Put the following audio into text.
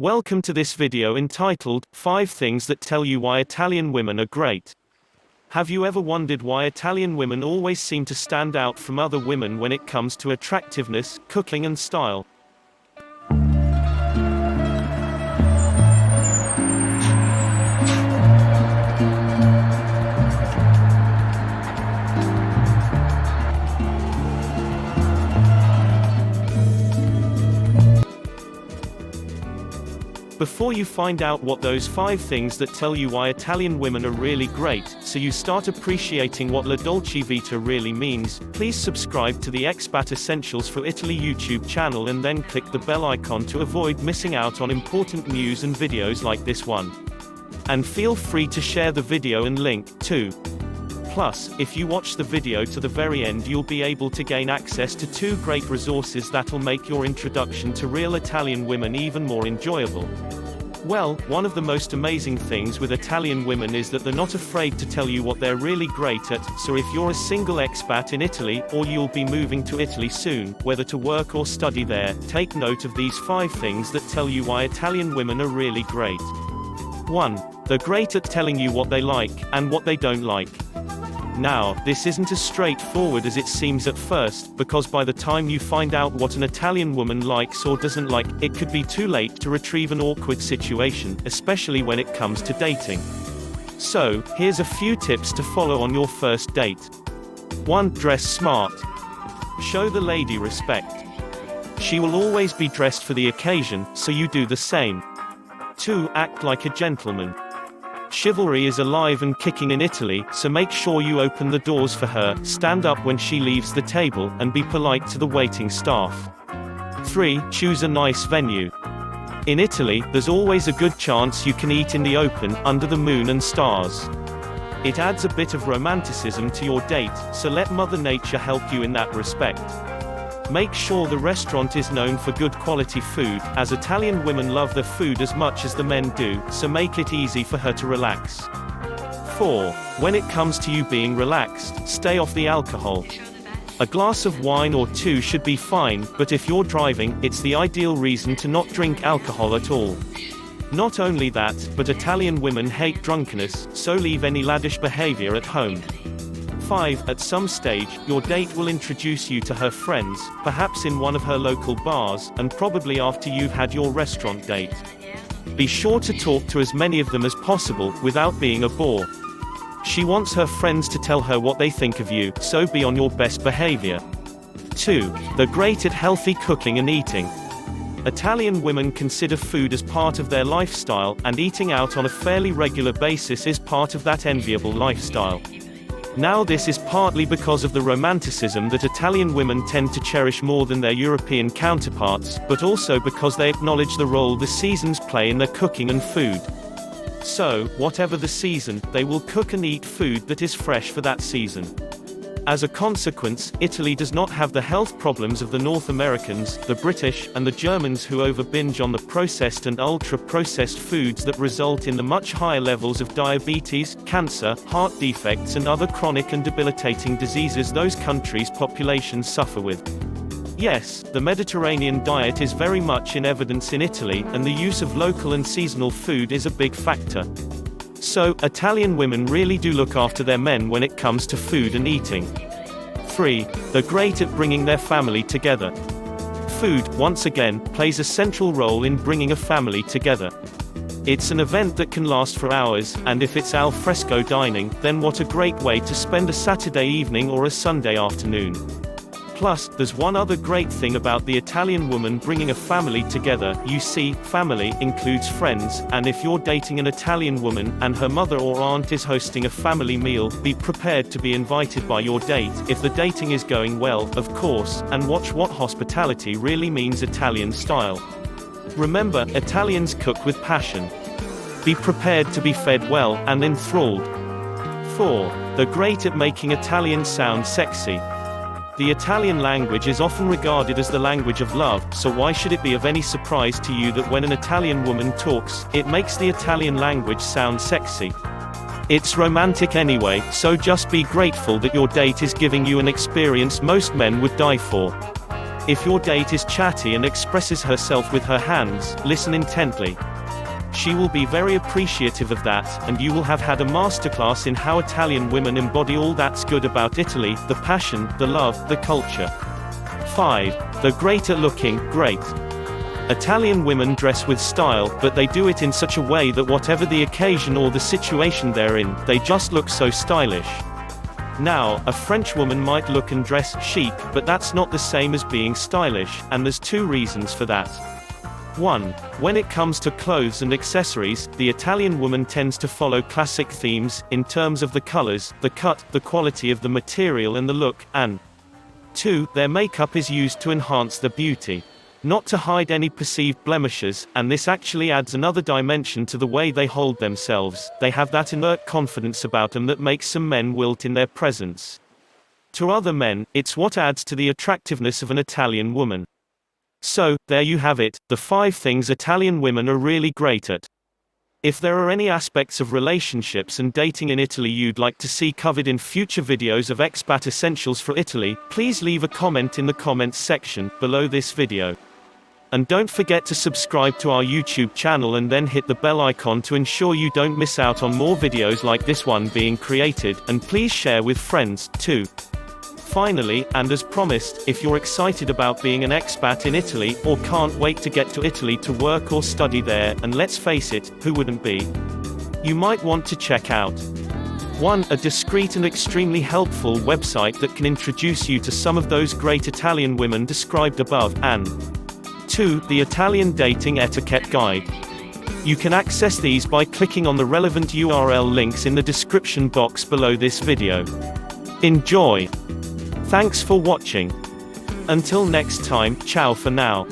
Welcome to this video entitled, 5 Things That Tell You Why Italian Women Are Great. Have you ever wondered why Italian women always seem to stand out from other women when it comes to attractiveness, cooking and style? Before you find out what those 5 things that tell you why Italian women are really great, so you start appreciating what La Dolce Vita really means, please subscribe to the Expat Essentials for Italy YouTube channel and then click the bell icon to avoid missing out on important news and videos like this one. And feel free to share the video and link, too. Plus, if you watch the video to the very end, you'll be able to gain access to 2 great resources that'll make your introduction to real Italian women even more enjoyable. Well, one of the most amazing things with Italian women is that they're not afraid to tell you what they're really great at, so if you're a single expat in Italy, or you'll be moving to Italy soon, whether to work or study there, take note of these 5 things that tell you why Italian women are really great. 1. They're great at telling you what they like, and what they don't like. Now, this isn't as straightforward as it seems at first, because by the time you find out what an Italian woman likes or doesn't like, it could be too late to retrieve an awkward situation, especially when it comes to dating. So, here's a few tips to follow on your first date. 1. Dress smart. Show the lady respect. She will always be dressed for the occasion, so you do the same. 2. Act like a gentleman. Chivalry is alive and kicking in Italy, so make sure you open the doors for her, stand up when she leaves the table, and be polite to the waiting staff. 3. Choose a nice venue. In Italy, there's always a good chance you can eat in the open, under the moon and stars. It adds a bit of romanticism to your date, so let Mother Nature help you in that respect. Make sure the restaurant is known for good quality food, as Italian women love their food as much as the men do, so make it easy for her to relax. 4. When it comes to you being relaxed, stay off the alcohol. A glass of wine or 2 should be fine, but if you're driving, it's the ideal reason to not drink alcohol at all. Not only that, but Italian women hate drunkenness, so leave any laddish behavior at home. 5. At some stage, your date will introduce you to her friends, perhaps in one of her local bars, and probably after you've had your restaurant date. Be sure to talk to as many of them as possible, without being a bore. She wants her friends to tell her what they think of you, so be on your best behavior. 2. They're great at healthy cooking and eating. Italian women consider food as part of their lifestyle, and eating out on a fairly regular basis is part of that enviable lifestyle. Now this is partly because of the romanticism that Italian women tend to cherish more than their European counterparts, but also because they acknowledge the role the seasons play in their cooking and food. So, whatever the season, they will cook and eat food that is fresh for that season. As a consequence, Italy does not have the health problems of the North Americans, the British, and the Germans who over-binge on the processed and ultra-processed foods that result in the much higher levels of diabetes, cancer, heart defects and other chronic and debilitating diseases those countries' populations suffer with. Yes, the Mediterranean diet is very much in evidence in Italy, and the use of local and seasonal food is a big factor. So, Italian women really do look after their men when it comes to food and eating. 3. They're great at bringing their family together. Food, once again, plays a central role in bringing a family together. It's an event that can last for hours, and if it's al fresco dining, then what a great way to spend a Saturday evening or a Sunday afternoon. Plus, there's one other great thing about the Italian woman bringing a family together. You see, family includes friends, and if you're dating an Italian woman, and her mother or aunt is hosting a family meal, be prepared to be invited by your date, if the dating is going well, of course, and watch what hospitality really means Italian style. Remember, Italians cook with passion. Be prepared to be fed well, and enthralled. 4. They're great at making Italian sound sexy. The Italian language is often regarded as the language of love, so why should it be of any surprise to you that when an Italian woman talks, it makes the Italian language sound sexy? It's romantic anyway, so just be grateful that your date is giving you an experience most men would die for. If your date is chatty and expresses herself with her hands, listen intently. She will be very appreciative of that, and you will have had a masterclass in how Italian women embody all that's good about Italy: the passion, the love, the culture. 5. They're great at looking great. Italian women dress with style, but they do it in such a way that whatever the occasion or the situation they're in, they just look so stylish. Now, a French woman might look and dress chic, but that's not the same as being stylish, and there's two reasons for that. 1. When it comes to clothes and accessories, the Italian woman tends to follow classic themes, in terms of the colors, the cut, the quality of the material and the look, and 2. Their makeup is used to enhance their beauty. Not to hide any perceived blemishes, and this actually adds another dimension to the way they hold themselves. They have that inert confidence about them that makes some men wilt in their presence. To other men, it's what adds to the attractiveness of an Italian woman. So, there you have it, the 5 things Italian women are really great at. If there are any aspects of relationships and dating in Italy you'd like to see covered in future videos of Expat Essentials for Italy, please leave a comment in the comments section below this video. And don't forget to subscribe to our YouTube channel and then hit the bell icon to ensure you don't miss out on more videos like this one being created, and please share with friends, too. Finally, and as promised, if you're excited about being an expat in Italy, or can't wait to get to Italy to work or study there, and let's face it, who wouldn't be? You might want to check out 1. A discreet and extremely helpful website that can introduce you to some of those great Italian women described above, and 2. The Italian Dating Etiquette Guide. You can access these by clicking on the relevant URL links in the description box below this video. Enjoy! Thanks for watching. Until next time, ciao for now.